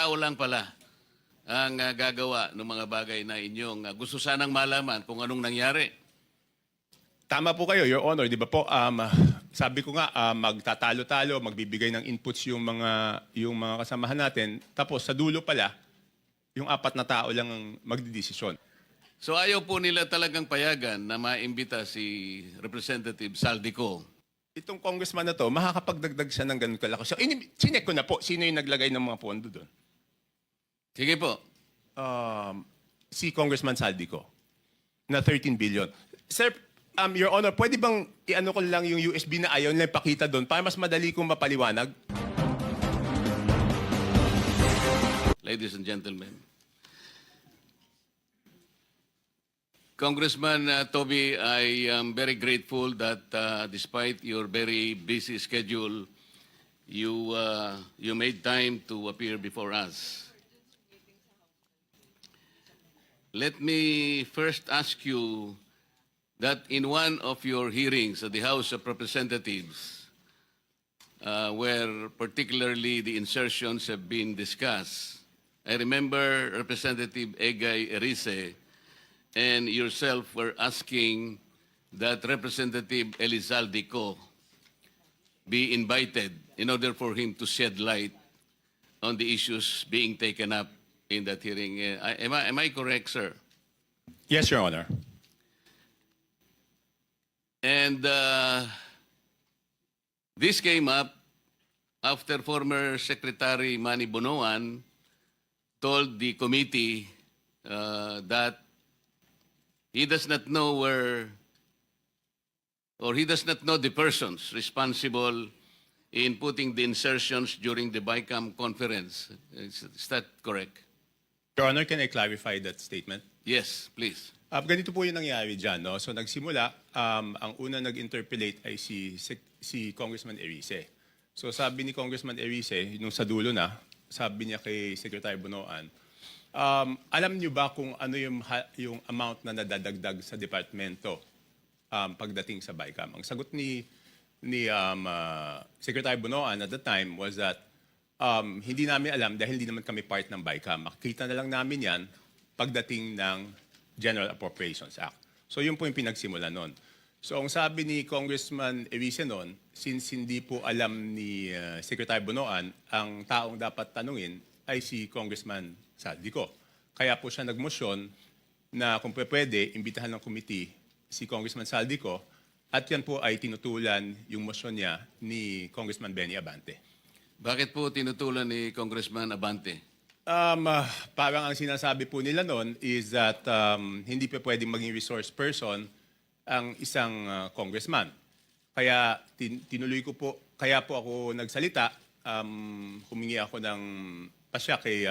tao lang pala ang gagawa ng mga bagay na inyong gusto sanang malaman kung anong nangyari. Tama po kayo, Your Honor. Di ba po, sabi ko nga, magtatalo-talo, magbibigay ng inputs yung mga kasamahan natin. Tapos sa dulo pala, yung 4 na tao lang ang magdidesisyon. So ayaw po nila talagang payagan na maimbita si Representative Saldico. Itong congressman na to, makakapagdagdag siya ng ganun kalaki. So, sinek ko na po, sino yung naglagay ng mga pondo doon? Sige po. Si Congressman Saldico na 13 billion. Sir, Your Honor, pwede bang i-ano ko lang yung USB na ayaw nila ipakita doon para mas madali kong mapaliwanag? Ladies and gentlemen, Congressman Toby, I am very grateful that despite your very busy schedule, you made time to appear before us. Let me first ask you that in one of your hearings at the House of Representatives, where particularly the insertions have been discussed, I remember Representative Egay Erice and yourself were asking that Representative Elizalde Co be invited in order for him to shed light on the issues being taken up in that hearing. Am I correct, sir? Yes, Your Honor. And this came up after former Secretary Manny Bonoan told the committee that he does not know he does not know the persons responsible in putting the insertions during the BICAM conference. Is that correct? Your Honor, can I clarify that statement? Yes, please. Ganito po yung nangyari dyan. No? So nagsimula, ang una nag-interpellate ay si Congressman Erice. So sabi ni Congressman Erice, nung sa dulo na, sabi niya kay Secretary Bonoan, alam niyo ba kung ano yung amount na nadadagdag sa departamento pagdating sa BICAM? Ang sagot ni Secretary Bonoan at the time was that hindi namin alam dahil hindi naman kami part ng BICAM. Makikita na lang namin yan pagdating ng General Appropriations Act. So yun po yung pinagsimula nun. So ang sabi ni Congressman Erice nun, since hindi po alam ni Secretary Bonoan, ang taong dapat tanungin ay si Congressman Saldico. Kaya po siya nagmosyon na kung pwede, imbitahan ng committee si Congressman Saldico at yan po ay tinutulan yung motion niya ni Congressman Benny Abante. Bakit po tinutulan ni Congressman Abante? Parang ang sinasabi po nila noon is that hindi pa pwedeng maging resource person ang isang congressman. Kaya tinuloy ko po, kaya po ako nagsalita, humingi ako ng pasya kay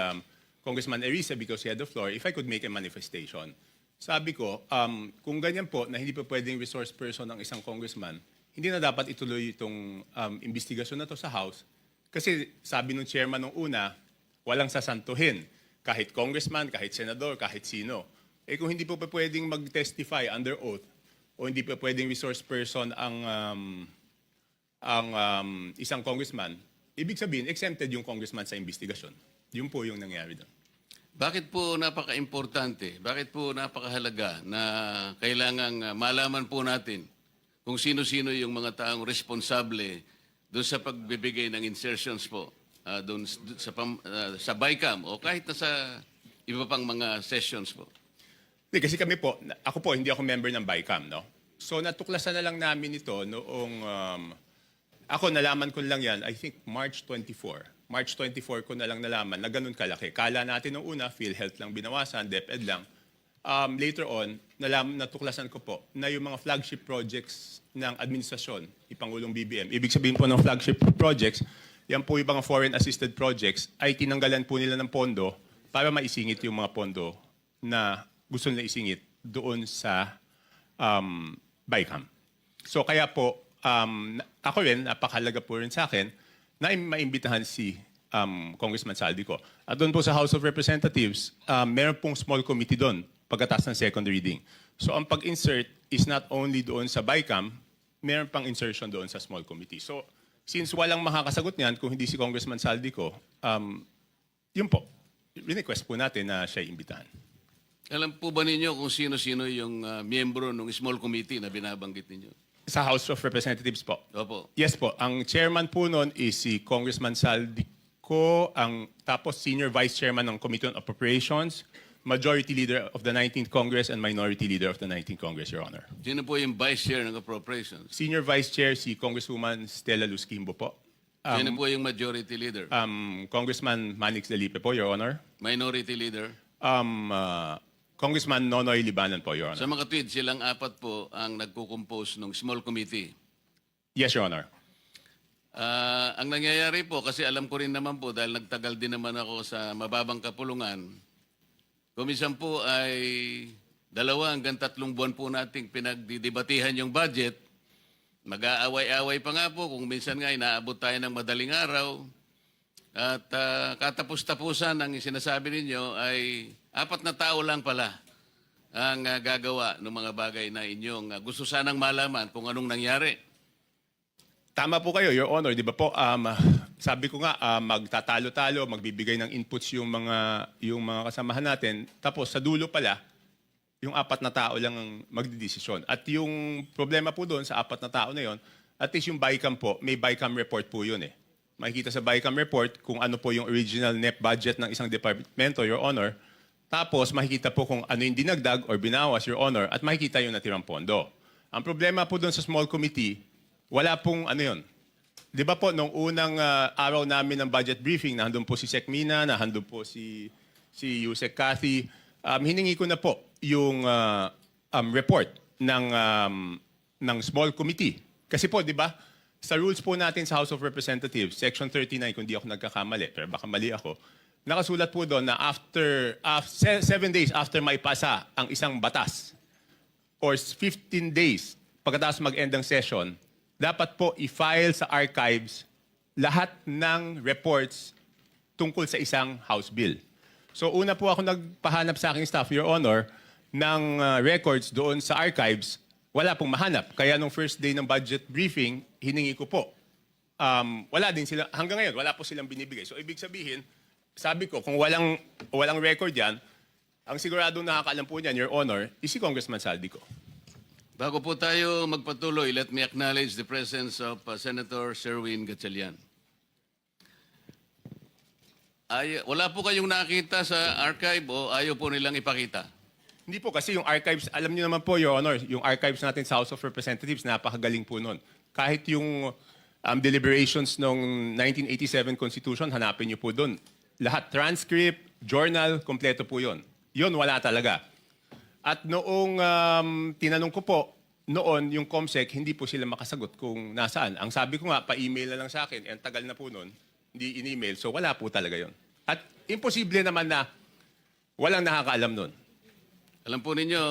Congressman Erice because he had the floor, if I could make a manifestation. Sabi ko, kung ganyan po na hindi pa pwedeng resource person ang isang congressman, hindi na dapat ituloy itong investigasyon na to sa House. Kasi sabi ng chairman nung una, walang sasantuhin. Kahit congressman, kahit senador, kahit sino. Eh kung hindi po pa pwedeng mag-testify under oath o hindi pa pwedeng resource person ang isang congressman, ibig sabihin, exempted yung congressman sa investigasyon. Yun po yung nangyari doon. Bakit po napaka-importante, bakit po napakahalaga na kailangang malaman po natin kung sino-sino yung mga taong responsable doon sa pagbibigay ng insertions po doon sa BICAM o kahit na sa iba pang mga sessions po? Kasi kami po, ako po, hindi ako member ng BICAM, no? So natuklasan na lang namin ito noong, ako nalaman ko lang yan, I think March 24. March 24 ko na lang nalaman na ganun kalaki. Kala natin nung una, PhilHealth lang binawasan, DepEd lang. Later on, natuklasan ko po na yung mga flagship projects ng administrasyon, ni Pangulong BBM, ibig sabihin po ng flagship projects, yan po yung mga foreign assisted projects, ay tinanggalan po nila ng pondo para maisingit yung mga pondo na gusto nila isingit doon sa BICAM. So kaya po, ako rin, napakahalaga po rin sa akin, na maimbitahan si Congressman Saldico. At doon po sa House of Representatives, meron pong small committee doon pagkatapos ng second reading. So ang pag-insert is not only doon sa BICAM, meron pang insertion doon sa small committee. So since walang makakasagot niyan kung hindi si Congressman Saldico, Yun po. Request po natin na siya imbitahan. Alam po ba ninyo kung sino-sino yung miyembro ng small committee na binabanggit ninyo? Sa House of Representatives po. Opo. Yes po. Ang chairman po nun is si Congressman Saldico, tapos senior vice chairman ng Committee on Appropriations, majority leader of the 19th Congress, and minority leader of the 19th Congress, Your Honor. Sino po yung vice chair ng appropriations? Senior vice chair si Congresswoman Stella Luz Quimbo po. Sino po yung majority leader? Congressman Manix Delipe po, Your Honor. Minority leader? Congressman Nonoy Libanan po, Your Honor. Sa mga tweet, silang apat po ang nagko-compose ng small committee. Yes, Your Honor. Ang nangyayari po, kasi alam ko rin naman po, dahil nagtagal din naman ako sa mababang kapulungan, kumisan po ay 2 hanggang 3 buwan po nating pinagdidebatihan yung budget. Mag-aaway-away pa nga po, kung minsan nga inaabot tayo ng madaling araw. At katapos-tapusan ang sinasabi ninyo ay 4 na tao lang pala ang gagawa ng mga bagay na inyong gusto sanang malaman kung anong nangyari. Tama po kayo, Your Honor. Di ba po, sabi ko nga, magtatalo-talo, magbibigay ng inputs yung mga kasamahan natin. Tapos sa dulo pala, yung 4 na tao lang ang magdidesisyon. At yung problema po doon sa 4 na tao na yon, at least yung BICAM po, may BICAM report po yun eh. Makikita sa BICAM report kung ano po yung original net budget ng isang departamento, Your Honor. Tapos makikita po kung ano yung dinagdag or binawas, Your Honor, at makikita yung natirang pondo. Ang problema po doon sa small committee, wala pong ano yun. Di ba po, nung unang araw namin ng budget briefing, nandun po si Sec Mina, nandun po si Yusek Cathy, hiningi ko na po yung report ng small committee. Kasi po, di ba, sa rules po natin sa House of Representatives, Section 39, kung di ako nagkakamali, pero baka mali ako, nakasulat po doon na after 7 days after maipasa ang isang batas or 15 days pagkatapos mag-end ng session, dapat po i-file sa archives lahat ng reports tungkol sa isang House bill. So una po ako nagpahanap sa aking staff, Your Honor, ng records doon sa archives, wala pong mahanap. Kaya nung first day ng budget briefing, hiningi ko po. Wala din sila, hanggang ngayon, wala po silang binibigay. So ibig sabihin, sabi ko, kung walang record yan, ang siguradong nakakaalam po niyan, Your Honor, is si Congressman Saldico. Bago po tayo magpatuloy, let me acknowledge the presence of Senator Sherwin Gatchalian. Wala po kayong nakita sa archive o ayaw po nilang ipakita? Hindi po, kasi yung archives, alam niyo naman po, Your Honor, yung archives natin sa House of Representatives, napakagaling po nun. Kahit yung deliberations ng 1987 Constitution, hanapin niyo po doon. Lahat, transcript, journal, kompleto po yun. Yun, wala talaga. At noong tinanong ko po, noon, yung COMSEC, hindi po sila makasagot kung nasaan. Ang sabi ko nga, pa-email na lang sa akin, ang tagal na po noon, hindi in-email, so wala po talaga yun. At imposible naman na walang nakakaalam noon. Alam po ninyo,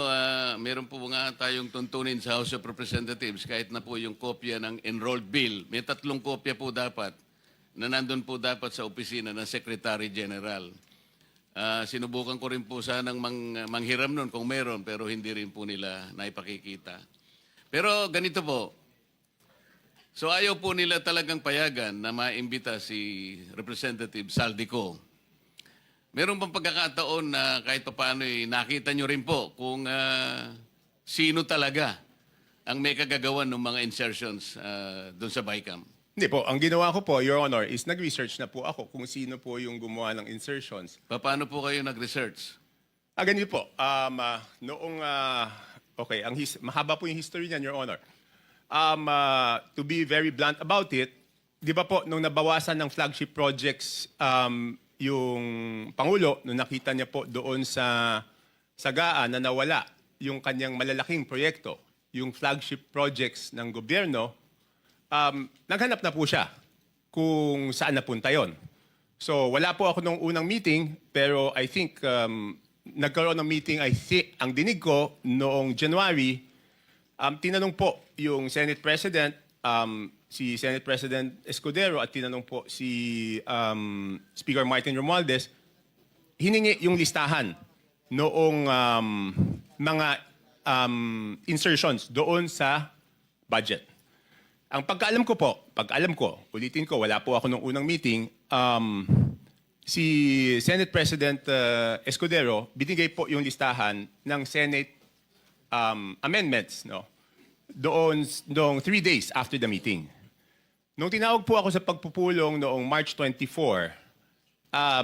meron po nga tayong tuntunin sa House of Representatives kahit na po yung kopya ng enrolled bill. May 3 kopya po dapat na nandun po dapat sa opisina ng Secretary General. Sinubukan ko rin po sanang manghiram nun kung meron pero hindi rin po nila naipakikita. Pero ganito po, so ayaw po nila talagang payagan na maimbita si Representative Saldico. Meron bang pagkakataon na kahit paano nakita nyo rin po kung sino talaga ang may kagagawan ng mga insertions doon sa BICAM? Hindi po, ang ginawa ko po, Your Honor, is nag-research na po ako kung sino po yung gumawa ng insertions. Paano po kayo nag-research? Ganito po, okay, mahaba po yung history niyan, Your Honor. To be very blunt about it, di ba po, nung nabawasan ng flagship projects, yung Pangulo, nung nakita niya po doon sa Sagaan na nawala yung kanyang malalaking proyekto, yung flagship projects ng gobyerno, naghanap na po siya kung saan napunta yon. So wala po ako nung unang meeting, pero I think nagkaroon ng meeting, ang dinig ko noong January, tinanong po yung Senate President, si Senate President Escudero at tinanong po si Speaker Martin Romualdez, hiningi yung listahan noong mga insertions doon sa budget. Ang pag-alam ko, ulitin ko, wala po ako nung unang meeting, si Senate President Escudero, binigay po yung listahan ng Senate amendments, no? Doon 3 days after the meeting. Nung tinawag po ako sa pagpupulong noong March 24,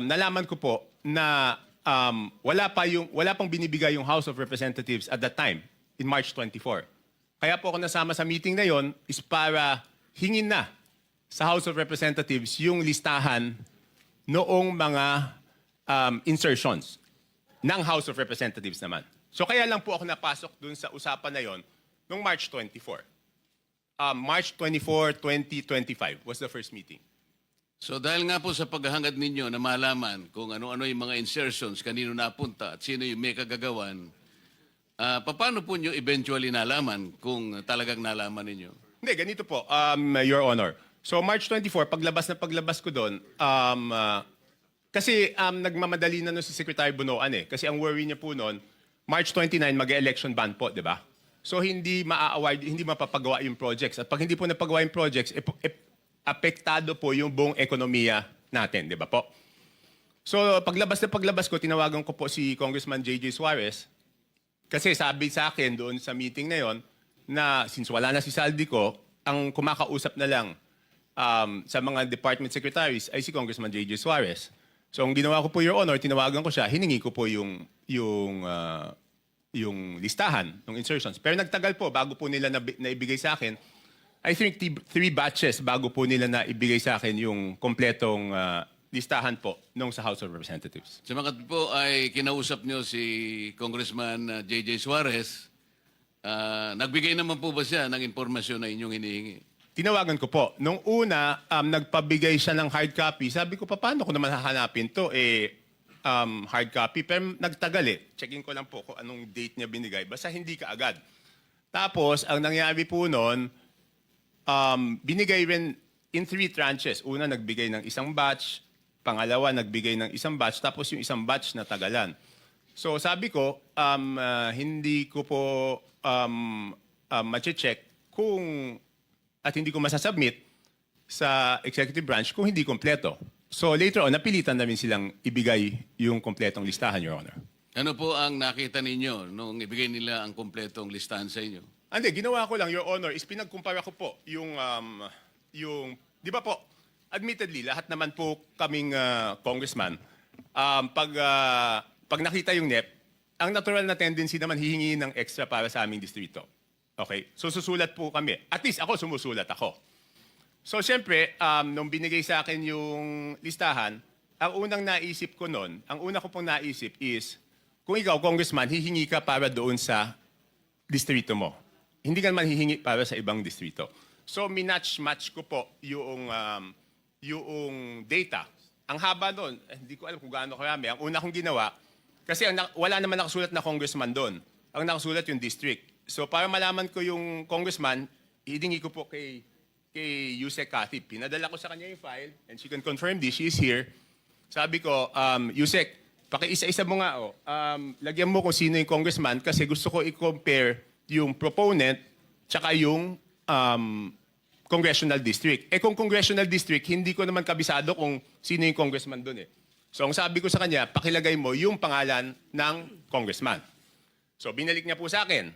nalaman ko po na wala pang binibigay yung House of Representatives at that time, in March 24. Kaya po ako nasama sa meeting na yon is para hingin na sa House of Representatives yung listahan noong mga insertions ng House of Representatives naman. So kaya lang po ako napasok dun sa usapan na yon noong March 24. March 24, 2025 was the first meeting. So dahil nga po sa paghahangad ninyo na malaman kung ano-ano yung mga insertions, kanino napunta at sino yung may kagagawan, paano po nyo eventually nalaman kung talagang nalaman ninyo? Hindi, ganito po, Your Honor. So March 24, paglabas ko doon, kasi nagmamadali na no si Secretary Bunoan eh. Kasi ang worry niya po noon, March 29, mag-election ban po, di ba? So hindi maa-award, hindi mapapagawa yung projects. At pag hindi po napagawa yung projects, apektado po yung buong ekonomiya natin, di ba po? So paglabas ko, tinawagan ko po si Congressman J.J. Suarez kasi sabi sa akin doon sa meeting na yon na since wala na si Saldi ko, ang kumakausap na lang sa mga department secretaries ay si Congressman J.J. Suarez. So ang ginawa ko po, Your Honor, tinawagan ko siya, hiningi ko po yung listahan ng insertions. Pero nagtagal po bago po nila naibigay sa akin. I think 3 batches bago po nila naibigay sa akin yung kompletong listahan po nung sa House of Representatives. Sa mga po ay kinausap nyo si Congressman J.J. Suarez, nagbigay naman po ba siya ng impormasyon na inyong hinihingi? Tinawagan ko po. Nung una, nagpabigay siya ng hard copy. Sabi ko, paano ko naman hahanapin to? Hard copy. Pero nagtagal eh. Checking ko lang po kung anong date niya binigay. Basta hindi ka agad. Tapos, ang nangyari po noon, binigay rin in 3 tranches. Una, nagbigay ng isang batch. Pangalawa, nagbigay ng isang batch. Tapos yung isang batch na tagalan. So sabi ko, hindi ko po mache-check kung at hindi ko masasubmit sa executive branch kung hindi kompleto. So later on, napilitan namin silang ibigay yung kompletong listahan, Your Honor. Ano po ang nakita ninyo nung ibigay nila ang kompletong listahan sa inyo? Hindi, ginawa ko lang, Your Honor, is pinagkumpara ko po yung di ba po, admittedly, lahat naman po kaming congressman, pag nakita yung NEP, ang natural na tendency naman hihingi ng extra para sa aming distrito. Okay? So susulat po kami. At least ako, sumusulat ako. So siyempre, nung binigay sa akin yung listahan, ang unang naisip ko noon, ang una ko pong naisip is, kung ikaw, congressman, hihingi ka para doon sa distrito mo. Hindi ka naman hihingi para sa ibang distrito. So minatch-match ko po yung data. Ang haba doon, hindi ko alam kung gaano karami. Ang una kong ginawa, kasi wala naman nakasulat na congressman doon. Ang nakasulat yung district. So para malaman ko yung congressman, hihingi ko po kay Yusek Cathy. Pinadala ko sa kanya yung file, and she can confirm this. She is here. Sabi ko, Yusek, pakiisa-isa mo nga, lagyan mo kung sino yung congressman kasi gusto ko i-compare yung proponent tsaka yung congressional district. Kung congressional district, hindi ko naman kabisado kung sino yung congressman doon eh. So ang sabi ko sa kanya, pakilagay mo yung pangalan ng congressman. So binalik niya po sa akin.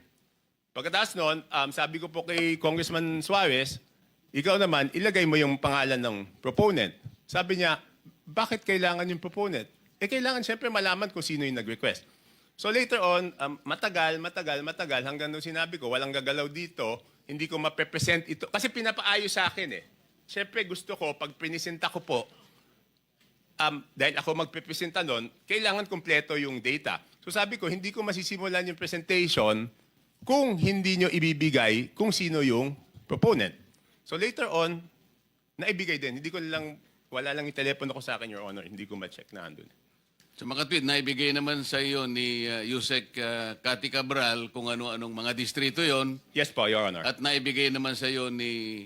Pagkatapos noon, sabi ko po kay Congressman Suarez, ikaw naman, ilagay mo yung pangalan ng proponent. Sabi niya, bakit kailangan yung proponent? Kailangan siyempre malaman kung sino yung nag-request. So later on, matagal, hanggang nung sinabi ko, walang gagalaw dito, hindi ko maprepresent ito. Kasi pinapaayos sa akin eh. Siyempre gusto ko, pag pinisenta ko po, dahil ako magpipresenta nun, kailangan kompleto yung data. So sabi ko, hindi ko masisimulan yung presentation kung hindi nyo ibibigay kung sino yung proponent. So later on, naibigay din. Wala lang yung telepono ko sa akin, Your Honor. Hindi ko ma-check na andun. Sa mga tweet, naibigay naman sa iyo ni Yusek Cathy Cabral kung ano-anong mga distrito yon. Yes po, Your Honor. At naibigay naman sa iyo ni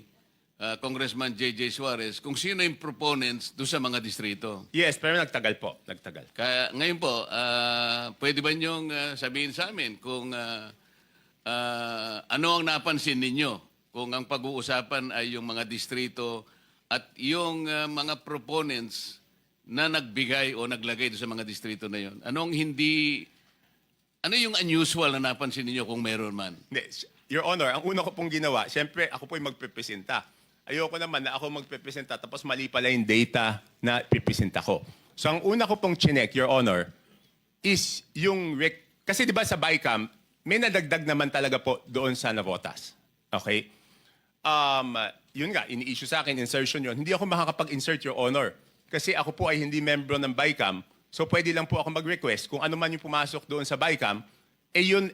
Congressman J.J. Suarez kung sino yung proponents doon sa mga distrito. Yes, pero nagtagal po. Nagtagal. Kaya ngayon po, pwede ba niyong sabihin sa amin kung ano ang napansin ninyo kung ang pag-uusapan ay yung mga distrito at yung mga proponents na nagbigay o naglagay doon sa mga distrito na yon? Ano yung unusual na napansin niyo kung meron man? Hindi, Your Honor, ang una ko pong ginawa, siyempre ako po yung magpepresenta. Ayoko naman na ako magpepresenta tapos mali pala yung data na pipresenta ko. So ang una ko pong chinek, Your Honor, is yung kasi di ba sa BICAM, may nadagdag naman talaga po doon sa Navotas. Okay? Yun nga, ini-issue sa akin, insertion yun. Hindi ako makakapag-insert, Your Honor. Kasi ako po ay hindi membro ng BICAM. So pwede lang po ako mag-request kung ano man yung pumasok doon sa BICAM, yun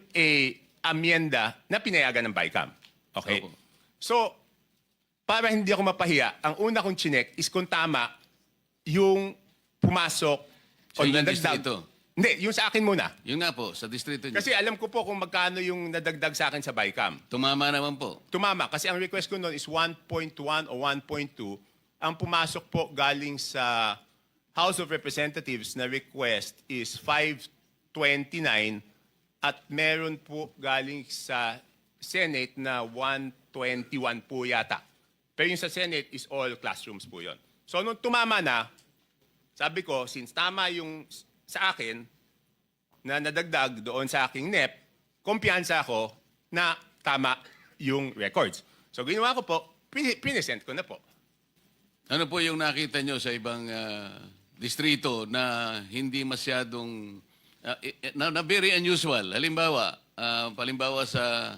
amyenda na pinayagan ng BICAM. Okay? Opo. So, para hindi ako mapahiya, ang una kong chinek is kung tama yung pumasok Sa o ilang nadagdag. distrito? Hindi, yung sa akin muna. Yun nga po, sa distrito niyo. Kasi alam ko po kung magkano yung nadagdag sa akin sa BICAM. Tumama naman po. Tumama, kasi ang request ko noon is 1.1 o 1.2. Ang pumasok po galing sa House of Representatives na request is 529 at meron po galing sa Senate na 121 po yata. Pero yung sa Senate is all classrooms po yon. So nung tumama na, sabi ko, since tama yung sa akin na nadagdag doon sa aking NEP, kumpiyansa ako na tama yung records. So ginawa ko po, pinesent ko na po. Ano po yung nakita nyo sa ibang distrito na hindi masyadong, na very unusual? Halimbawa sa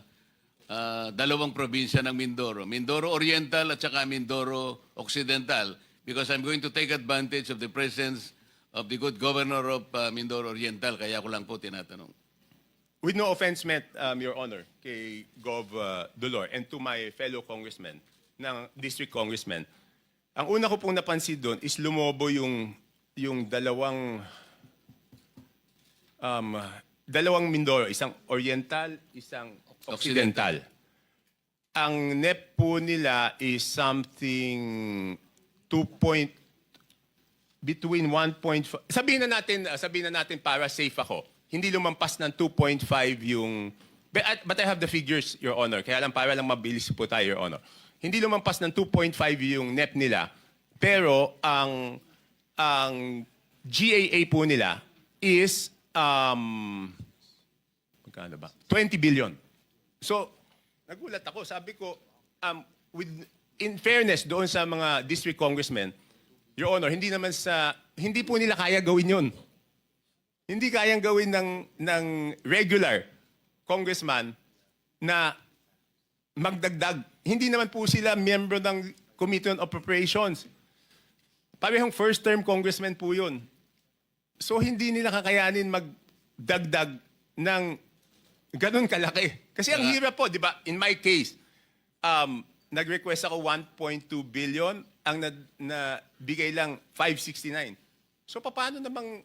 dalawang probinsya ng Mindoro. Mindoro Oriental at saka Mindoro Occidental. Because I'm going to take advantage of the presence of the good governor of Mindoro Oriental. Kaya ko lang po tinatanong. With no offense meant, Your Honor, kay Gov. Dolor and to my fellow congressmen, ng district congressmen, ang una ko pong napansin doon is lumobo yung dalawang Mindoro, isang Oriental, isang Occidental. Ang NEP po nila is something between 1.5, sabihin na natin para safe ako, hindi lumampas ng 2.5 yung, but I have the figures, Your Honor, kaya lang para lang mabilis po tayo, Your Honor. Hindi lumampas ng 2.5 yung NEP nila, pero ang GAA po nila is, magkano ba? 20 billion. So, nagulat ako, sabi ko, in fairness doon sa mga district congressmen, Your Honor, hindi po nila kaya gawin yun. Hindi kayang gawin ng regular congressman na magdagdag. Hindi naman po sila miyembro ng Committee on Appropriations. Parehong first-term congressman po yun. So hindi nila kakayanin magdagdag ng ganun kalaki. Kasi ang hirap po, di ba? In my case, nag-request ako 1.2 billion, ang nabigay lang 569. So paano namang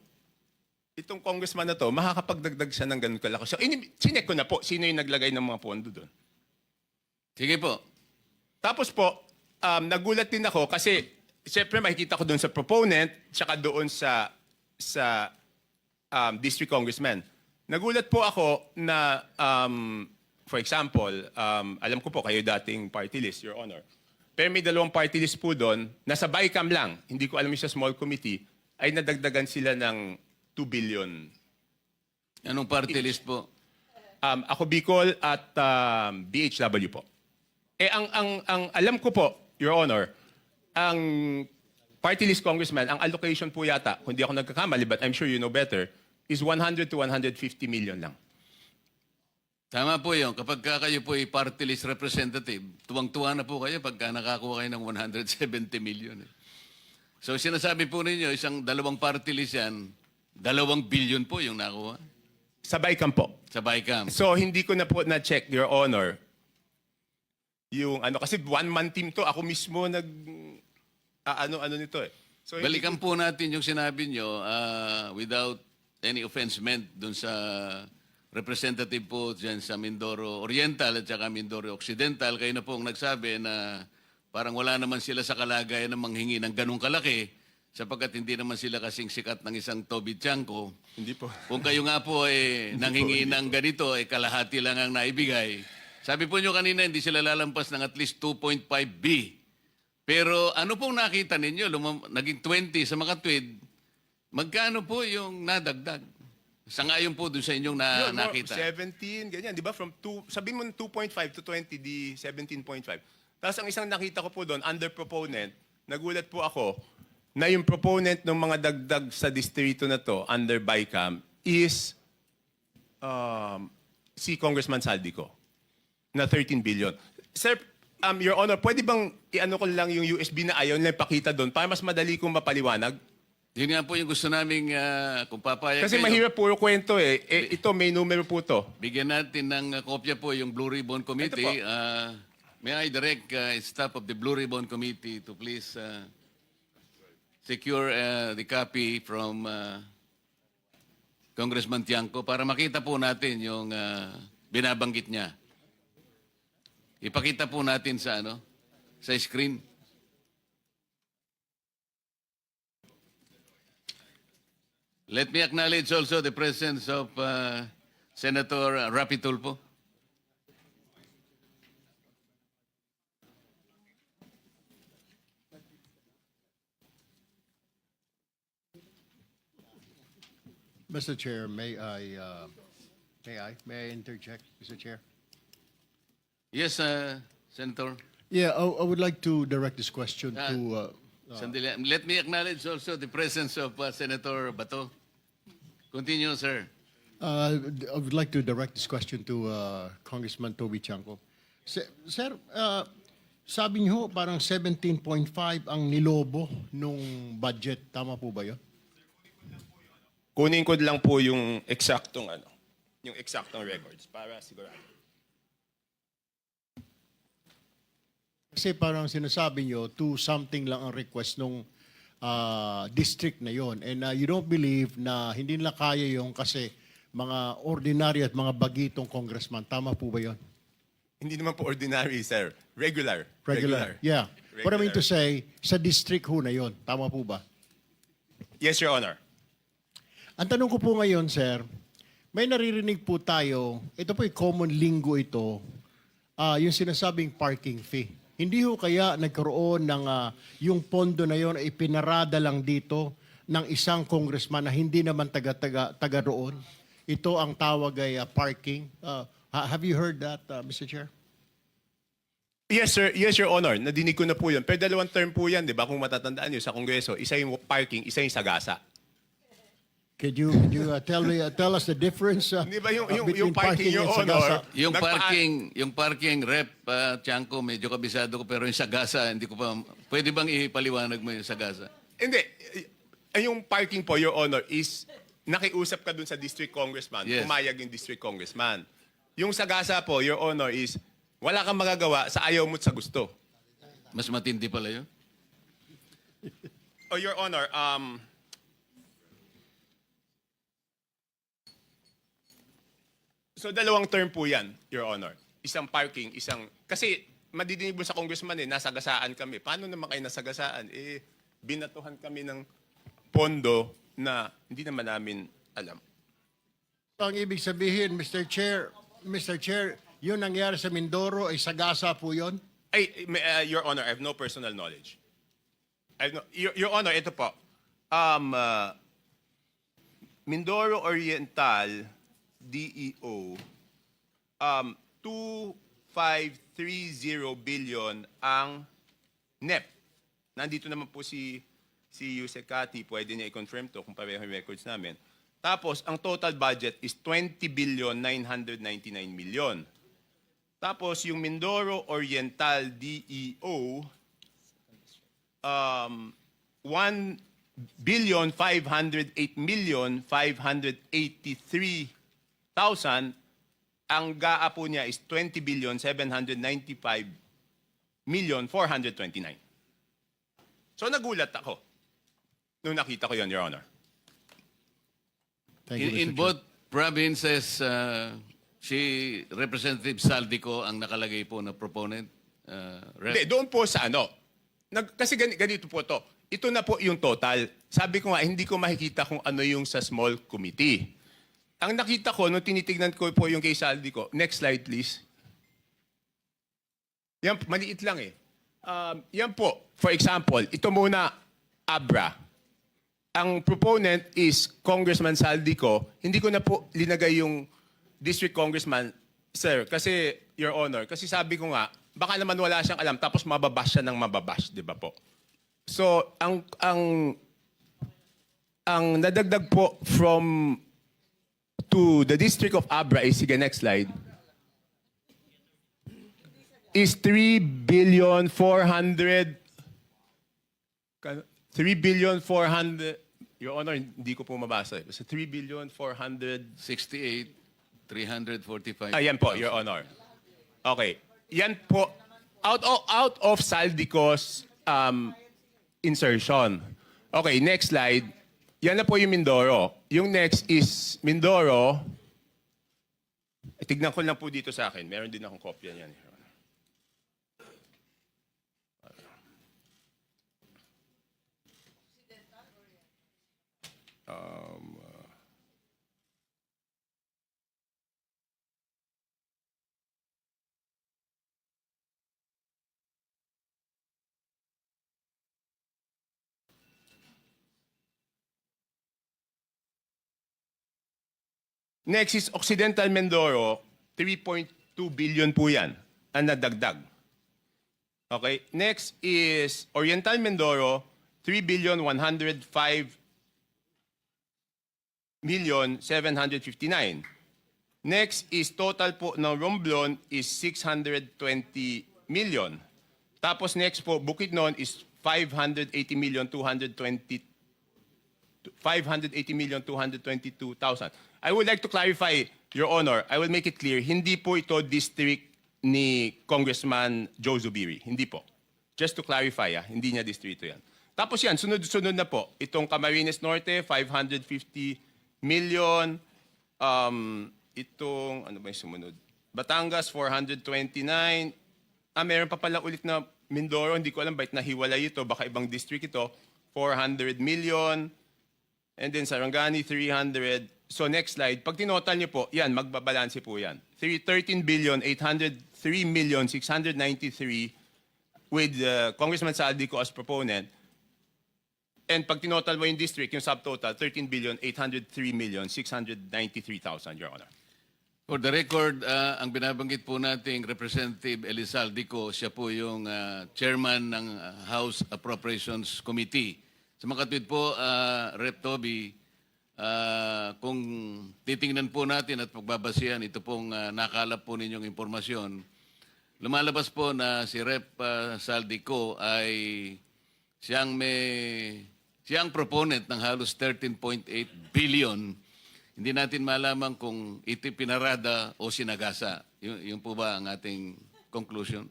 itong congressman na to, makakapagdagdag siya ng ganun kalaki? So chinek ko na po, sino yung naglagay ng mga pondo doon. Sige po. Tapos po, nagulat din ako kasi siyempre makikita ko doon sa proponent tsaka doon sa district congressman. Nagulat po ako na, for example, alam ko po kayo dating party list, Your Honor. Pero may dalawang party list po doon, nasa BICAM lang, hindi ko alam yung sa small committee, ay nadagdagan sila ng 2 billion. Anong party list po? Ako Bicol at BHW po. Ang alam ko po, Your Honor, ang party list congressman, ang allocation po yata, kung di ako nagkakamali, but I'm sure you know better, is 100 to 150 million lang. Tama po yun. Kapag kayo po ay party list representative, tuwang-tuwa na po kayo pagka nakakuha kayo ng 170 million. So sinasabi po ninyo, isang dalawang party list yan, 2 billion po yung nakuha Sa BICAM po. sa BICAM. So hindi ko na po na-check, Your Honor, yung kasi one-man team to, ako mismo ano nito eh. So, Balikan po natin yung sinabi nyo without any offense meant dun sa representative po dyan sa Mindoro Oriental at saka Mindoro Occidental. Kayo na po ang nagsabi na parang wala naman sila sa kalagayan na manghingi ng ganong kalaki sapagkat hindi naman sila kasing sikat ng isang Toby Tiangco. Hindi po. Kung kayo nga po nanghingi ng ganito, kalahati lang ang naibigay. Sabi po nyo kanina, hindi sila lalampas ng at least 2.5B Pero ano pong nakita ninyo? Naging 20 sa mga tweet. Magkano po yung nadagdag? Sangayon po doon sa inyong Yun, nakita. 17, ganyan, di ba? From 2, sabihin mo 2.5 to 20, di 17.5. Tapos ang isang nakita ko po doon, under proponent, nagulat po ako na yung proponent ng mga dagdag sa distrito na to, under BICAM, is si Congressman Saldico, na 13 billion. Sir, Your Honor, pwede bang i-ano ko lang yung USB na ayaw nila ipakita doon para mas madali kong mapaliwanag? Yun nga po yung gusto naming kung papayag Kasi kayo, mahirap puro kwento eh. Ito, may numero po to. bigyan natin ng kopya po yung Blue Ribbon Committee. May I direct staff of the Blue Ribbon Committee to please secure the copy from Congressman Tiangco para makita po natin yung binabanggit niya. Ipakita po natin sa sa screen. Let me acknowledge also the presence of Senator Rapi Tulfo. Mr. Chair, may I interject, Mr. Chair? Yes, Senator. Yeah, I would like to direct this question to, Sandali. Let me acknowledge also the presence of Senator Bato. Continue, sir. I would like to direct this question to Congressman Toby Chanco. Sir, sabi niyo parang 17.5 ang nilobo nung budget. Tama po ba yun? Kunin ko lang po yung eksaktong records para sigurado. Kasi parang sinasabi niyo, 2 something lang ang request nung district na yon. And you don't believe na hindi nila kaya yung kasi mga ordinary at mga bagitong congressman. Tama po ba yon? Hindi naman po ordinary, sir. Regular. Yeah. What I mean to Regular. say, sa district ho na yon. Tama po ba? Yes, Your Honor. Ang tanong ko po ngayon, sir, may naririnig po tayo, ito po yung common lingo ito, yung sinasabing parking fee. Hindi ho kaya nagkaroon ng yung pondo na yon ay pinarada lang dito ng isang congressman na hindi naman taga roon. Ito ang tawag ay parking. Have you heard that, Mr. Chair? Yes, sir. Yes, Your Honor. Nadinig ko na po yun. Pero dalawang term po yan, di ba? Kung matatandaan nyo sa Kongreso, isa yung parking, isa yung sagasa. Could you tell us the difference Di ba yung between parking, Your and sagasa? Honor? Yung parking rep, Tiangco, medyo kabisado ko, pero yung sagasa, hindi ko pa, pwede bang ipaliwanag mo yung sagasa? Hindi. Yung parking po, Your Honor, is nakiusap ka dun sa district congressman. Yes. Pumayag yung district congressman. Yung sagasa po, Your Honor, is wala kang magagawa sa ayaw mo't sa gusto. Mas matindi pala yun. Oh, Your Honor, so dalawang term po yan, Your Honor. Isang parking, isang... Kasi madidinig mo sa congressman nasagasaan kami. Paano naman kayo nasagasaan? Binatuhan kami ng pondo na hindi naman namin alam. Ang ibig sabihin, Mr. Chair, yun nangyari sa Mindoro ay sagasa po yun? Your Honor, I have no personal knowledge. Your Honor, ito po. Mindoro Oriental, DEO, 2,530 billion ang NEP. Nandito naman po si Yusek Kati, pwede niya i-confirm to kung pareho yung records namin. Tapos, ang total budget is 20,999 million. Tapos, yung Mindoro Oriental DEO, 1,508,583,000. Ang GAA po niya is 20,795,429. So nagulat ako nung nakita ko yon, Your Honor. Thank you, Mr. In Chair. both provinces, si Representative Saldico ang nakalagay po na proponent. Rep. Hindi, doon po sa ano. Kasi ganito po to. Ito na po yung total. Sabi ko nga, hindi ko makikita kung ano yung sa small committee. Ang nakita ko, nung tinitignan ko po yung kay Saldico, next slide please. Yan, maliit lang eh. Yan po. For example, ito muna, Abra. Ang proponent is Congressman Saldico. Hindi ko na po linagay yung district congressman, sir, kasi, Your Honor, kasi sabi ko nga, baka naman wala siyang alam, tapos mababash siya ng mababash, di ba po? So, ang nadagdag po from to the district of Abra is, sige, next slide, is 3,400,000,000. Your Honor, hindi ko po mabasa. Basta 3,400,000,000. 68,345. Yan po, Your Honor. Okay. Yan po, out of Saldico's insertion. Okay, next slide. Yan na po yung Mindoro. Yung next is Mindoro. Tignan ko lang po dito sa akin. Meron din akong kopya niyan. Your Honor. Next is Occidental Mindoro, 3.2 billion po yan ang nadagdag. Okay, next is Oriental Mindoro, 3,105,759,000. Next is total po ng Romblon is 620 million. Tapos next po, Bukidnon is 580,222,000. I would like to clarify, Your Honor, I will make it clear, hindi po ito district ni Congressman Joe Zubiri. Hindi po. Just to clarify, hindi niya distrito yan. Tapos yan, sunod-sunod na po. Itong Camarines Norte, 550 million. Itong, ano ba yung sumunod? Batangas, 429. Meron pa pala ulit na Mindoro. Hindi ko alam bakit nahiwalay ito. Baka ibang district ito. 400 million. And then Sarangani, 300. So next slide. Pag tinotal niyo po, yan, magbabalanse po yan. 13,803,693 with Congressman Saldico as proponent. And pag tinotal mo yung district, yung subtotal, 13,803,693,000, Your Honor. For the record, ang binabanggit po nating Representative Elizaldico, siya po yung chairman ng House Appropriations Committee. Sa makatwid po, Rep. Toby, kung titingnan po natin at pagbabasihan, ito pong nakalap po ninyong impormasyon, lumalabas po na si Rep. Saldico ay siyang proponent ng halos 13.8 billion. Hindi natin malaman kung ito pinarada o sinagasa. Yun po ba ang ating conclusion?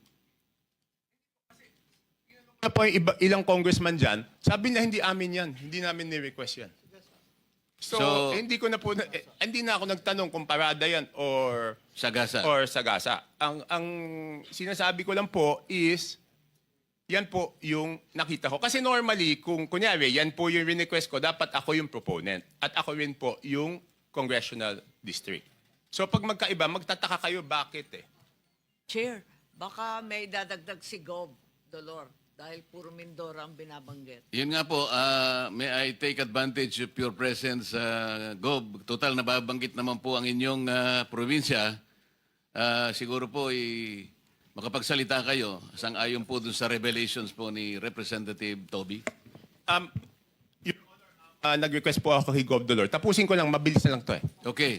Ano po yung ilang congressman dyan, sabi niya hindi amin yan. Hindi namin ni-request yan. So, hindi ko na po, hindi na ako nagtanong kung parada yan or Sagasa. sagasa. Ang sinasabi ko lang po is, yan po yung nakita ko. Kasi normally, kung kunyari, yan po yung request ko, dapat ako yung proponent. At ako rin po yung congressional district. So pag magkaiba, magtataka kayo bakit eh. Chair, baka may dadagdag si Gob, Dolor, dahil puro Mindoro ang binabanggit. Yun nga po, may I take advantage of your presence, Gob. Total, nababanggit naman po ang inyong probinsya. Siguro po, makapagsalita kayo sang-ayon po dun sa revelations po ni Representative Toby. Nag-request po ako kay Gov. Dolor. Tapusin ko lang, mabilis na lang to eh. Okay.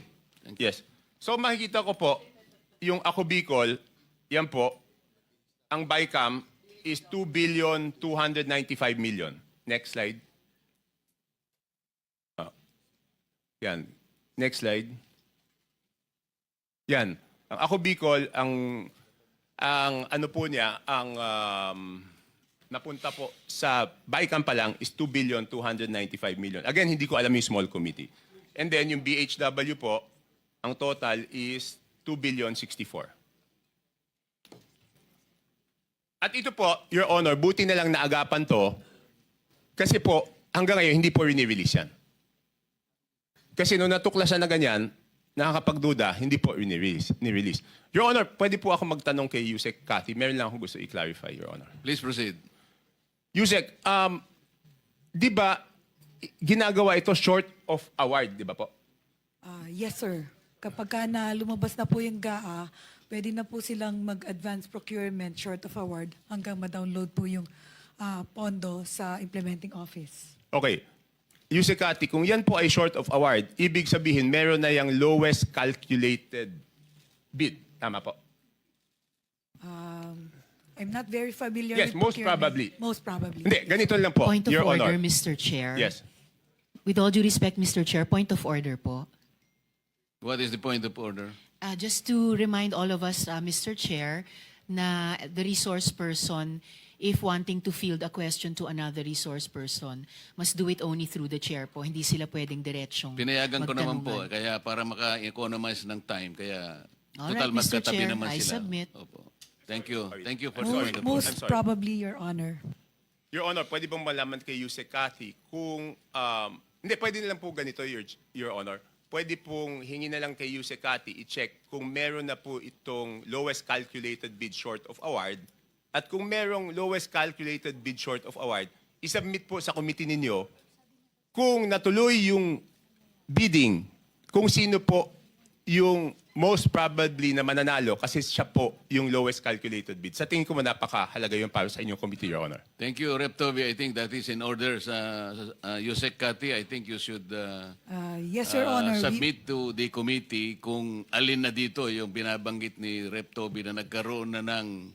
Yes. So makikita ko po, yung Ako Bicol, yan po, ang BICAM is 2,295,000,000. Next slide. Yan. Next slide. Yan. Ang Ako Bicol, ang ano po niya, ang napunta po sa BICAM pa lang is 2,295,000,000. Again, hindi ko alam yung small committee. And then yung BHW po, ang total is 2,064,000,000. At ito po, Your Honor, buti na lang naagapan to kasi po, hanggang ngayon, hindi po rini-release yan. Kasi nung natuklasan na ganyan, nakakapagduda, hindi po ni-release. Your Honor, pwede po ako magtanong kay Yusek Cathy. Meron lang akong gusto i-clarify, Your Honor. Please proceed. Yusek, di ba ginagawa ito short of award, di ba po? Yes, sir. Kapag ka na lumabas na po yung GAA, pwede na po silang mag-advance procurement short of award hanggang ma-download po yung pondo sa implementing office. Okay. Yusek Cathy, kung yan po ay short of award, ibig sabihin meron na yung lowest calculated bid. Tama po? I'm not very familiar Yes, with most procurement. probably. Most probably. Hindi, ganito lang po, Point of Your order, Honor. Mr. Chair. Yes. With all due respect, Mr. Chair, point of order po. What is the point of order? Just to remind all of us, Mr. Chair, na the resource person, if wanting to field a question to another resource person, must do it only through the chair po. Hindi sila pwedeng diretsyong Pinayagan ko naman po, magtanungan. kaya para maka-economize ng time, kaya Alright, total Mr. magkatabi Chair, naman I sila. submit. Opo. Thank you. Thank you for I'm sorry. showing the Most I'm sorry. probably, Your Honor. Your Honor, pwede bang malaman kay Yusek Cathy kung... hindi, pwede na lang po ganito, Your Honor. Pwede pong hingi na lang kay Yusek Cathy i-check kung meron na po itong lowest calculated bid short of award. At kung merong lowest calculated bid short of award, isubmit po sa committee ninyo kung natuloy yung bidding, kung sino po yung most probably na mananalo kasi siya po yung lowest calculated bid. Sa tingin ko napakahalaga yun para sa inyong committee, Your Honor. Thank you, Rep. Toby. I think that is in order. Yusek Cathy, I think you should Yes, Your Honor. submit to the committee kung alin na dito yung binabanggit ni Rep. Toby na nagkaroon na ng,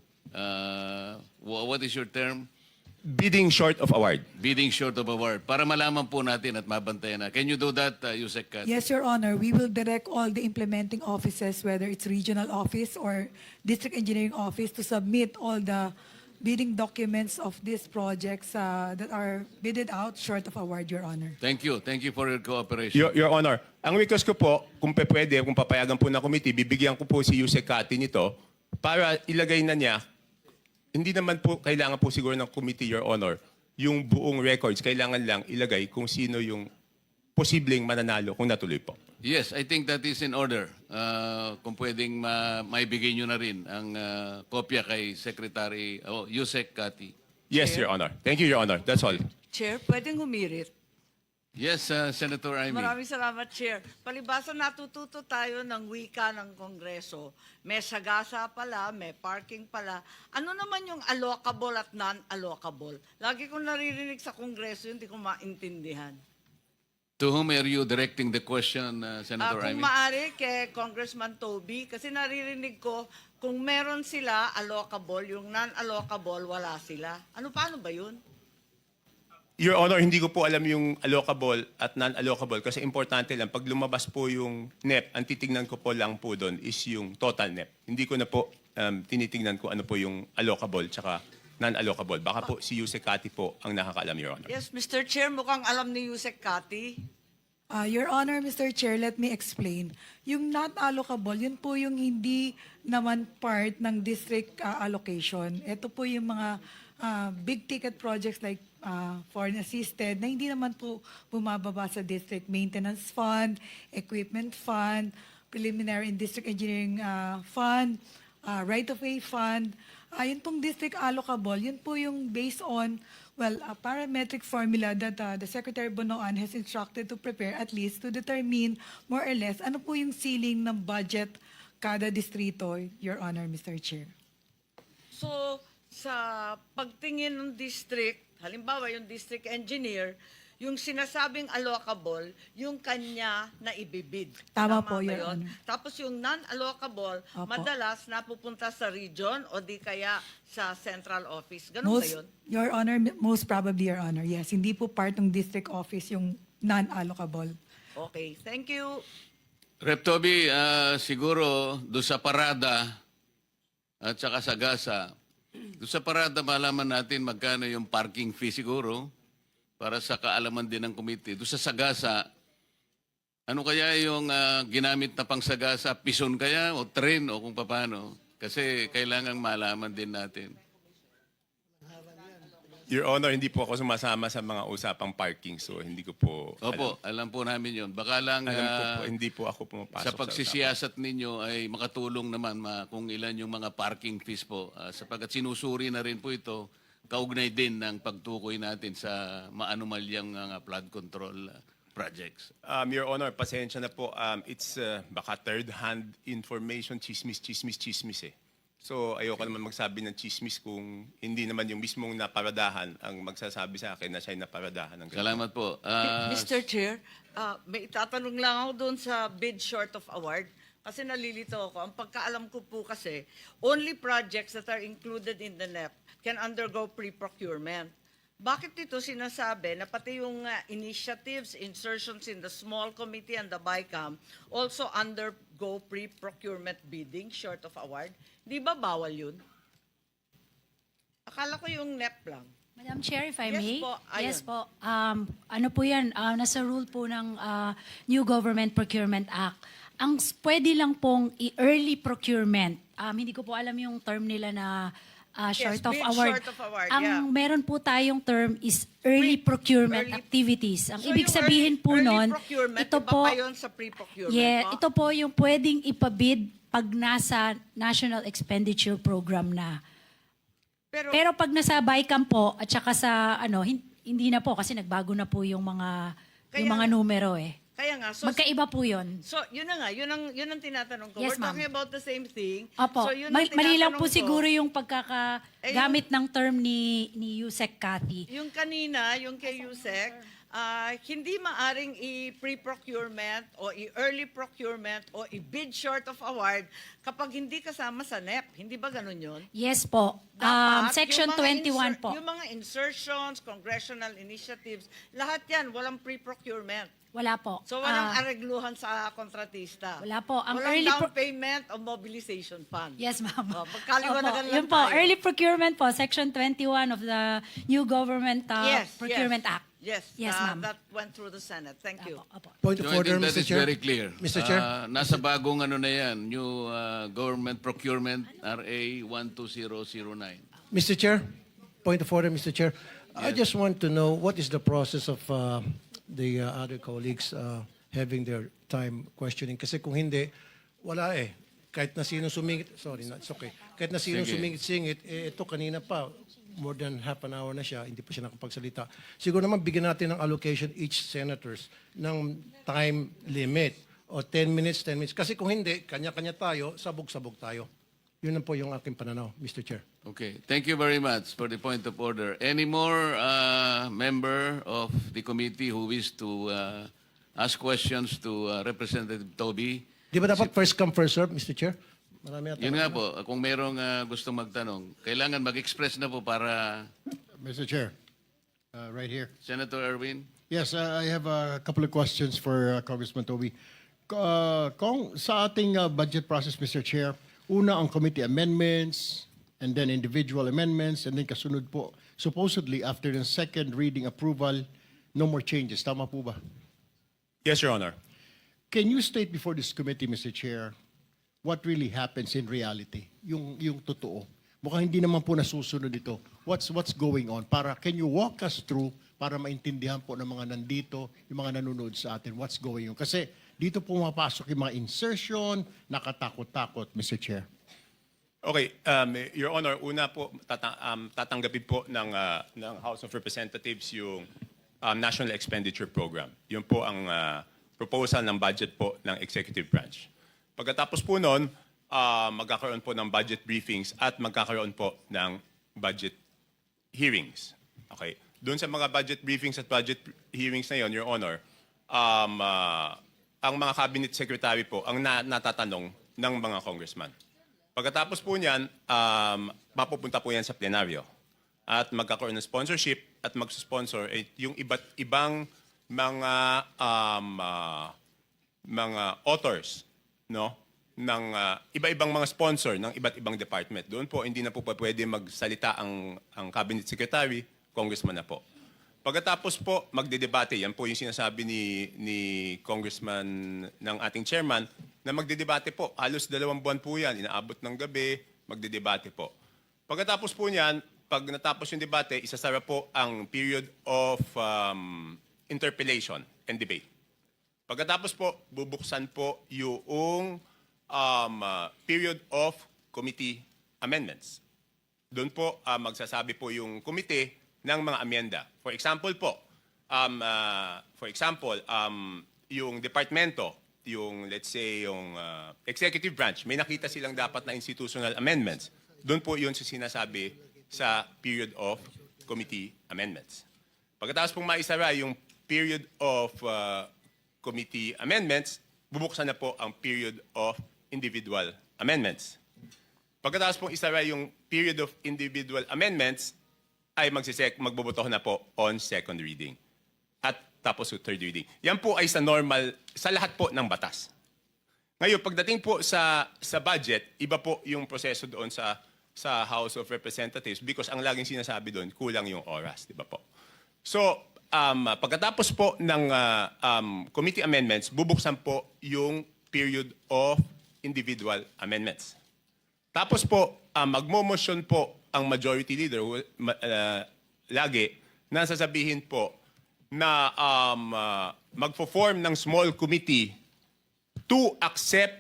what is your term? Bidding short of award. Bidding short of award. Para malaman po natin at mabantayan na. Can you do that, Yusek Cathy? Yes, Your Honor. We will direct all the implementing offices, whether it's regional office or district engineering office, to submit all the bidding documents of these projects that are bidded out short of award, Your Honor. Thank you. Thank you for your cooperation. Your Honor, ang request ko po, kung pwede, kung papayagan po ng committee, bibigyan ko po si Yusek Cathy nito para ilagay na niya. Hindi naman po kailangan po siguro ng committee, Your Honor, yung buong records. Kailangan lang ilagay kung sino yung posibleng mananalo kung natuloy po. Yes, I think that is in order. Kung pwedeng maibigay nyo na rin ang kopya kay Secretary Yusek Cathy. Yes, Your Honor. Thank you, Your Honor. That's all. Chair, pwedeng humirit. Yes, Senator Amy. Maraming salamat, Chair. Palibasa natututo tayo ng wika ng Kongreso. May sagasa pala, may parking pala. Ano naman yung allocable at non-allocable? Lagi kong naririnig sa Kongreso, hindi ko maintindihan. To whom are you directing the question, Senator Kung Amy? maaari kay Congressman Toby, kasi naririnig ko, kung meron sila allocable, yung non-allocable, wala sila. Paano ba yun? Your Honor, hindi ko po alam yung allocable at non-allocable kasi importante lang, pag lumabas po yung NEP, ang titignan ko po lang po doon is yung total NEP. Hindi ko na po tinitingnan ko ano po yung allocable tsaka non-allocable. Baka po si Yusek Cathy po ang nakakaalam, Your Honor. Yes, Mr. Chair, mukhang alam ni Yusek Cathy. Your Honor, Mr. Chair, let me explain. Yung not allocable, yun po yung hindi naman part ng district allocation. Ito po yung mga big ticket projects like foreign assisted na hindi naman po bumababa sa district maintenance fund, equipment fund, preliminary and district engineering fund, right-of-way fund. Yun pong district allocable, yun po yung based on, a parametric formula that the Secretary Bonoan has instructed to prepare at least to determine more or less ano po yung ceiling ng budget kada distrito, Your Honor, Mr. Chair. So, sa pagtingin ng district, halimbawa yung district engineer, yung sinasabing allocable, yung kanya na ibibid. Tama po, ba Your yun? Honor. Tapos yung non-allocable, Opo. madalas napupunta sa region o di kaya sa central office. Ganun ba yun? Your Honor, most probably, Your Honor, yes. Hindi po part ng district office yung non-allocable. Okay, thank you. Rep. Toby, siguro doon sa parada at saka sa gasa, doon sa parada malaman natin magkano yung parking fee siguro para sa kaalaman din ng committee. Doon sa sagasa, ano kaya yung ginamit na pang sagasa? Pison kaya o train o kung paano? Kasi kailangan malaman din natin. Your Honor, hindi po ako sumasama sa mga usapang parking, so hindi ko po Opo, alam po namin yon. Baka lang alam ko po, hindi po ako pumapasok sa pagsisiyasat ninyo ay makatulong naman kung ilan yung mga parking fees po. Sapagkat sinusuri na rin po ito, kaugnay din ng pagtukoy natin sa maanumalyang flood control projects. Your Honor, pasensya na po. It's baka third-hand information, chismis eh. So, ayoko naman magsabi ng chismis kung hindi naman yung mismong naparadahan ang magsasabi sa akin na siya'y naparadahan. Ng ganito. Salamat po. Mr. Chair, may itatanong lang ako doon sa bid short of award. Kasi nalilito ako. Ang pagkaalam ko po kasi, only projects that are included in the NEP can undergo pre-procurement. Bakit dito sinasabi na pati yung initiatives, insertions in the small committee and the BICAM also undergo pre-procurement bidding short of award? Di ba bawal yun? Akala ko yung NEP lang. Madam Chair, if I Yes may. po, ayun. Yes po. Ano po yan? Nasa rule po ng New Government Procurement Act. Pwede lang pong i-early procurement. Hindi ko po alam yung term nila na short of bid award. short of award, Ang yeah. meron po tayong term is early procurement early- activities. Ang So ibig yung sabihin po early nun, procurement, ito iba po, pa yun sa pre-procurement, yeah, no? ito po yung pwedeng ipabid pag nasa National Expenditure Program na. Pero pag nasa BICAM po at saka sa hindi na po kasi nagbago na po yung Kaya- mga numero eh. Kaya nga, so Magkaiba po 'yon. So, yun na nga, yun ang tinatanong ko. Yes, We're ma'am. talking about the same thing. Opo. So, yun ang Mali lang tinatanong po ko. siguro yung pagkakagamit ng term ni Yusek Cathy. Yung kanina, yung kay Yusek, hindi maaring i-pre-procurement o i-early procurement o i-bid short of award kapag hindi kasama sa NEP. Hindi ba ganun yun? Yes po. Dapat, Section yung mga 21 po. Yung mga insertions, congressional initiatives, lahat yan, walang pre-procurement. Wala po. So, walang aregluhan sa kontratista. Wala po. Ang walang early down payment o mobilization fund. Yes, ma'am. Magkaliwanagan Opo. lang Yun po, tayo. early procurement po, Section 21 of the New Government Procurement Act. Yes, Yes, ma'am. that went through the Senate. Thank you. Opo. Point So of I order, think that Mr. is Chair. very clear. Mr. Chair. Nasa bagong na yan, new Government Procurement RA 12009. Mr. Chair, point of order, Mr. Chair. I just want to know what is the process of the other colleagues having their time questioning. Kasi kung hindi, wala eh. Kahit na sino sumingit, sorry, it's okay. Kahit na sino Sige. sumingit-singit, ito kanina pa, more than half an hour na siya, hindi pa siya nakapagsalita. Siguro naman bigyan natin ng allocation each senators ng time limit o 10 minutes, 10 minutes. Kasi kung hindi, kanya-kanya tayo, sabog-sabog tayo. Yun lang po yung aking pananaw, Mr. Chair. Okay, thank you very much for the point of order. Any more member of the committee who wish to ask questions to Representative Toby? Di ba dapat first come, first serve, Mr. Chair? Marami Yun nga po, kung merong gustong magtanong, kailangan mag-express na po para Mr. Chair, right here. Senator Erwin. Yes, I have a couple of questions for Congressman Toby. Kung sa ating budget process, Mr. Chair, una ang committee amendments, and then individual amendments, and then kasunod po, supposedly after the second reading approval, no more changes. Tama po ba? Yes, Your Honor. Can you state before this committee, Mr. Chair, what really happens in reality? Yung totoo. Mukhang hindi naman po nasusunod ito. What's going on? Can you walk us through para maintindihan po ng mga nandito, yung mga nanonood sa atin, what's going on? Kasi dito po mapasok yung mga insertion, nakatakot-takot, Mr. Chair. Okay, Your Honor, una po tatanggapin po ng House of Representatives yung National Expenditure Program. Yun po ang proposal ng budget po ng Executive Branch. Pagkatapos po noon, magkakaroon po ng budget briefings at magkakaroon po ng budget hearings. Okay. Doon sa mga budget briefings at budget hearings na yon, Your Honor, ang mga cabinet secretary po ang natatanong ng mga congressman. Pagkatapos po niyan, mapupunta po yan sa plenaryo. At magkakaroon ng sponsorship at magsusponsor yung iba't ibang mga authors, no, ng iba-ibang mga sponsor ng iba't ibang department. Doon po hindi na po pwede magsalita ang cabinet secretary, congressman na po. Pagkatapos po magdedebate, yan po yung sinasabi ni congressman ng ating chairman na magdedebate po. Halos 2 buwan po yan, inaabot ng gabi, magdedebate po. Pagkatapos po niyan, pag natapos yung debate, isasara po ang period of interpellation and debate. Pagkatapos po, bubuksan po yung period of committee amendments. Doon po magsasabi po yung komite ng mga amenda. For example po, yung departamento, yung let's say yung executive branch, may nakita silang dapat na institutional amendments. Doon po yun sinasabi sa period of committee amendments. Pagkatapos pong maisara yung period of committee amendments, bubuksan na po ang period of individual amendments. Pagkatapos pong isara yung period of individual amendments, ay magboboto na po on second reading. At tapos third reading. Yan po ay sa normal, sa lahat po ng batas. Ngayon, pagdating po sa budget, iba po yung proseso doon sa House of Representatives because ang laging sinasabi doon, kulang yung oras, di ba po? So, pagkatapos po ng committee amendments, bubuksan po yung period of individual amendments. Tapos po, magmo-motion po ang majority leader lagi na sasabihin po na magpo-form ng small committee to accept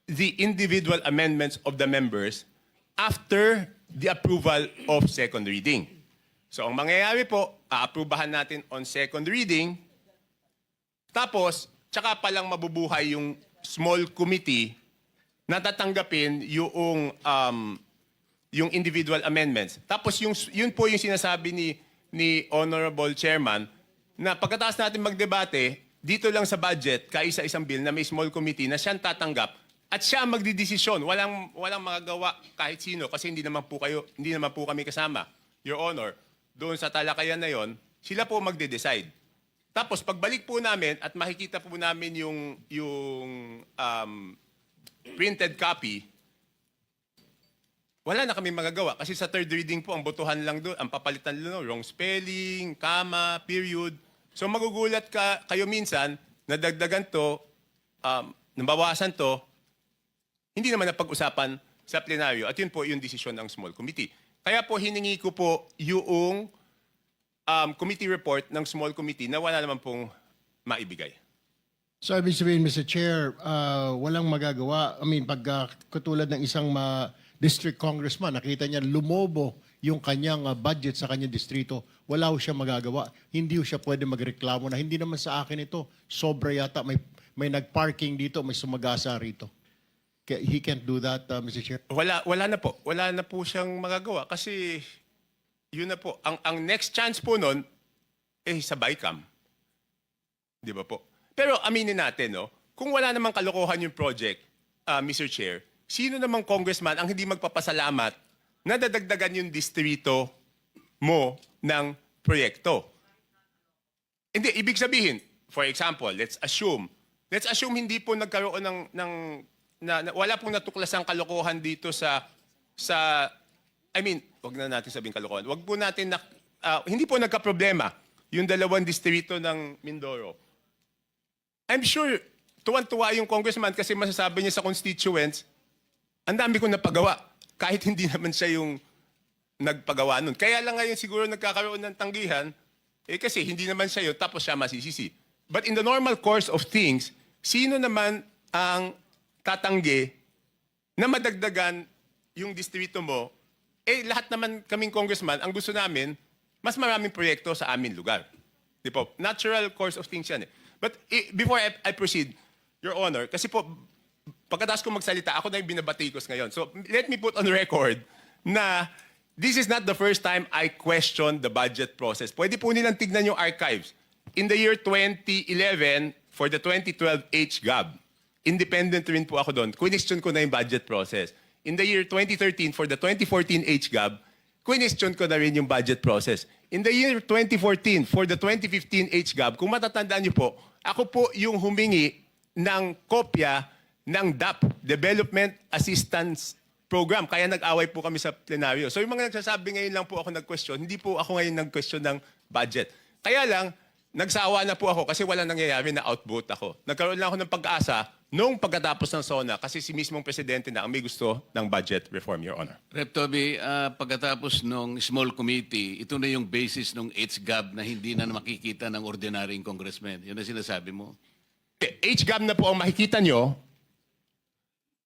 the individual amendments of the members after the approval of second reading. So ang mangyayari po, aaprubahan natin on second reading, tapos tsaka palang mabubuhay yung small committee na tatanggapin yung individual amendments. Tapos yun po yung sinasabi ni Honorable Chairman na pagkatapos natin magdebate, dito lang sa budget, kaisa-isang bill na may small committee na siyang tatanggap at siya ang magdidesisyon. Walang magagawa kahit sino kasi hindi naman po kami kasama, Your Honor. Doon sa talakayan na yon, sila po magde-decide. Tapos pagbalik po namin at makikita po namin yung printed copy, wala na kami magagawa. Kasi sa third reading po, ang botohan lang doon, ang papalitan lang, wrong spelling, comma, period. So magugulat kayo minsan, nadagdagan to, nabawasan to, hindi naman napag-usapan sa plenaryo. At yun po yung desisyon ng small committee. Kaya po hiningi ko po yung committee report ng small committee na wala naman pong maibigay. So, ibig sabihin, Mr. Chair, walang magagawa. I mean, pag katulad ng isang district congressman, nakita niya lumobo yung kanyang budget sa kanyang distrito, wala ho siya magagawa. Hindi ho siya pwede magreklamo na hindi naman sa akin ito. Sobra yata, may nag-parking dito, may sumagasa rito. He can't do that, Mr. Chair. Wala na po. Wala na po siyang magagawa kasi yun na po. Ang next chance po nun, sa BICAM. Di ba po? Pero aminin natin, no, kung wala namang kalokohan yung project, Mr. Chair, sino namang congressman ang hindi magpapasalamat na dadagdagan yung distrito mo ng proyekto? Hindi, ibig sabihin, for example, let's assume hindi po nagkaroon wala pong natuklasang kalokohan dito wag na natin sabihin kalokohan. Wag po natin hindi po nagka-problema yung dalawang distrito ng Mindoro. I'm sure tuwan-tuwa yung congressman kasi masasabi niya sa constituents, ang dami kong napagawa kahit hindi naman siya yung nagpagawa nun. Kaya lang ngayon siguro nagkakaroon ng tanggihan kasi hindi naman siya yun tapos siya masisisi. But in the normal course of things, sino naman ang tatanggi na madagdagan yung distrito mo, lahat naman kaming congressman, ang gusto namin, mas maraming proyekto sa aming lugar. Di po? Natural course of things yan. But before I proceed, Your Honor, kasi po, pagkatapos ko magsalita, ako na yung binabatikos ngayon. So let me put on record na this is not the first time I questioned the budget process. Pwede po nilang tignan yung archives. In the year 2011, for the 2012 HGAB, independent rin po ako doon. Question ko na yung budget process. In the year 2013, for the 2014 HGAB, question ko na rin yung budget process. In the year 2014, for the 2015 HGAB, kung matatandaan niyo po, ako po yung humingi ng kopya ng DAP, Development Assistance Program. Kaya nag-away po kami sa plenaryo. So yung mga nagsasabi ngayon lang po ako nag-question, hindi po ako ngayon nag-question ng budget. Kaya lang, nagsawa na po ako kasi wala nangyayari na outvote ako. Nagkaroon lang ako ng pag-asa nung pagkatapos ng SONA kasi si mismong presidente na ang may gusto ng budget reform, Your Honor. Rep. Toby, pagkatapos ng small committee, ito na yung basis ng HGAB na hindi na makikita ng ordinaryong congressman. Yun ang sinasabi mo. HGAB na po ang makikita nyo.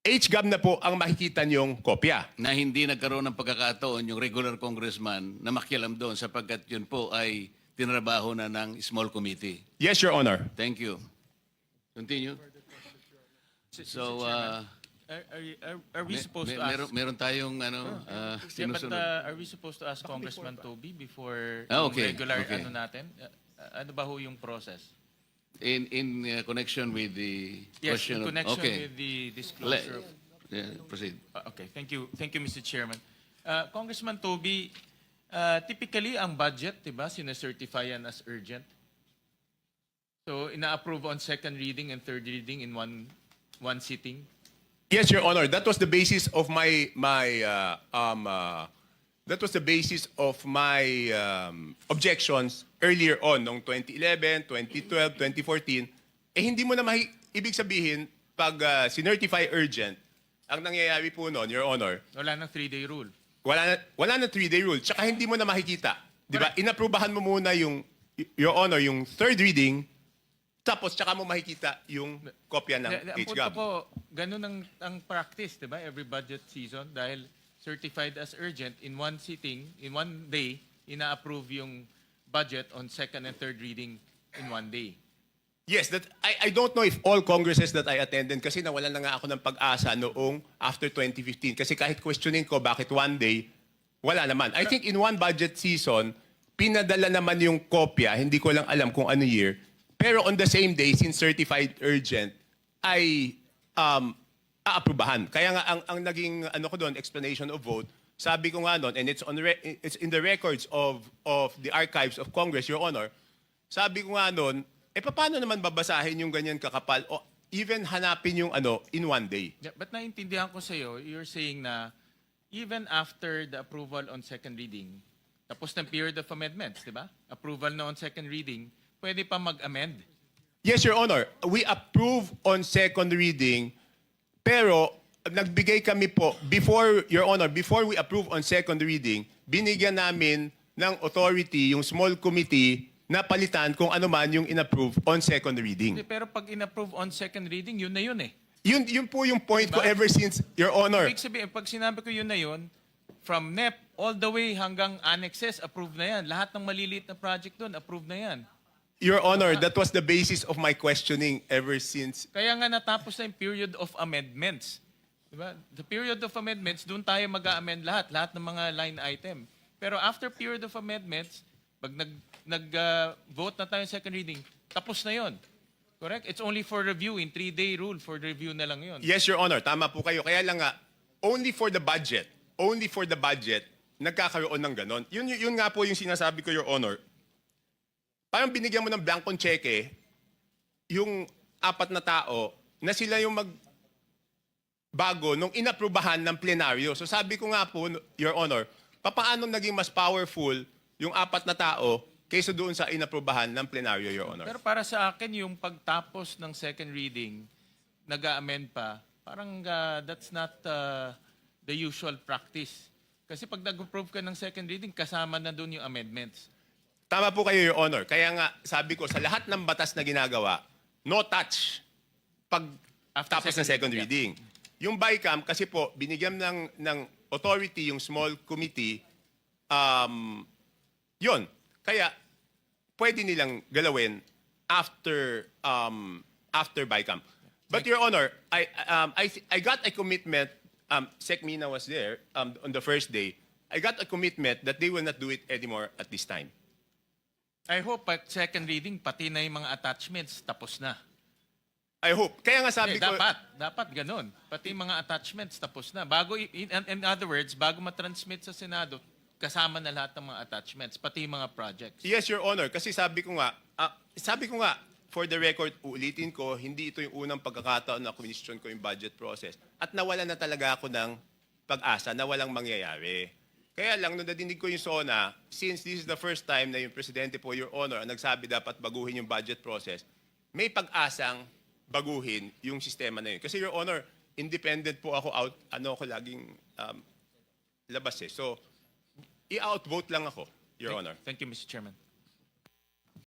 HGAB na po ang makikita nyong kopya. Na hindi nagkaroon ng pagkakataon yung regular congressman na makialam doon sapagkat yun po ay tinrabaho na ng small committee. Yes, Your Honor. Thank you. Continue. So, Are we supposed to ask? meron tayong Yeah, but sinusunod. are we supposed to ask Congressman Toby before Okay, yung regular okay. ano natin? Ano ba ho yung process? In connection with the Yes, question in of... connection okay. with the disclosure of... Yeah, proceed. Okay, thank you, Mr. Chairman. Congressman Toby, typically ang budget, diba, sinacertify yan as urgent. So, ina-approve on second reading and third reading in one sitting. Yes, Your Honor. That was the basis of my objections earlier on, noong 2011, 2012, 2014. Hindi mo na ibig sabihin, pag sinertify urgent, ang nangyayari po noon, Your Honor, Wala nang 3-day rule. wala na 3-day rule. Tsaka hindi mo na makikita. Di ba? Inaprubahan mo muna yung, Your Honor, yung third reading, tapos tsaka mo makikita yung kopya ng Ang punto HGAB. ko, ganun ang practice, di ba? Every budget season, dahil certified as urgent, in one sitting, in one day, ina-approve yung budget on second and third reading in one day. Yes, that I don't know if all congresses that I attended kasi nawalan na nga ako ng pag-asa noong after 2015 kasi kahit questioning ko bakit one day, wala naman. I think in one budget season, pinadala naman yung kopya, hindi ko lang alam kung ano year, pero on the same day, since certified urgent, ay aaprubahan. Kaya nga ang naging ano ko doon, explanation of vote, sabi ko nga doon, and it's in the records of the archives of Congress, Your Honor, sabi ko nga doon, paano naman babasahin yung ganyan kakapal o even hanapin yung ano in one day? Yeah, but naintindihan ko sa'yo, you're saying na even after the approval on second reading, tapos ng period of amendments, di ba? Approval na on second reading, pwede pa mag-amend. Yes, Your Honor. We approve on second reading, pero nagbigay kami po, before, Your Honor, before we approve on second reading, binigyan namin ng authority yung small committee na palitan kung ano man yung inapprove on second reading. Hindi, pero pag in-approve on second reading, yun na yun eh. Yun po yung point ko Diba? ever since, Your Honor. Ibig sabihin, pag sinabi ko yun na yun, from NEP all the way hanggang annexes, approved na yan. Lahat ng maliliit na project doon, approved na yan. Your Honor, that was the basis of my questioning ever since. Kaya nga natapos na yung period of amendments. Diba? The period of amendments, doon tayo mag-amend lahat ng mga line item. Pero after period of amendments, pag nag-vote na tayo second reading, tapos na yon. Correct? It's only for review, in 3-day rule, for review na lang yon. Yes, Your Honor, tama po kayo. Kaya lang nga, only for the budget, nagkakaroon ng ganon. Yun nga po yung sinasabi ko, Your Honor. Parang binigyan mo ng blankong cheque, yung apat na tao, na sila yung magbago nung inaprubahan ng plenaryo. So sabi ko nga po, Your Honor, paano naging mas powerful yung apat na tao kaysa doon sa inaprubahan ng plenaryo, Your Honor? Pero para sa akin, yung pagtapos ng second reading, nag-amend pa, parang that's not the usual practice. Kasi pag nag-approve ka ng second reading, kasama na doon yung amendments. Tama po kayo, Your Honor. Kaya nga, sabi ko, sa lahat ng batas na ginagawa, no touch pag After tapos ng second reading. Yung BICAM, kasi po, binigyan ng authority yung small committee, yun. Kaya, pwede nilang galawin after BICAM. But, Your Honor, I got a commitment, Sec Mina was there on the first day, I got a commitment that they will not do it anymore at this time. I hope pag second reading, pati na yung mga attachments, tapos na. I hope. Kaya nga sabi ko... Dapat ganun. Pati mga attachments, tapos na. Bago, in other words, bago matransmit sa Senado, kasama na lahat ng mga attachments, pati mga projects. Yes, Your Honor. Kasi sabi ko nga, for the record, ulitin ko, hindi ito yung unang pagkakataon na question ko yung budget process. At nawala na talaga ako ng pag-asa na walang mangyayari. Kaya lang, nung nadinig ko yung SONA, since this is the first time na yung Presidente po, Your Honor, ang nagsabi dapat baguhin yung budget process, may pag-asang baguhin yung sistema na yun. Kasi Your Honor, independent po ako ako laging labas eh. So, i-outvote lang ako, Your Honor. Thank you, Mr. Chairman.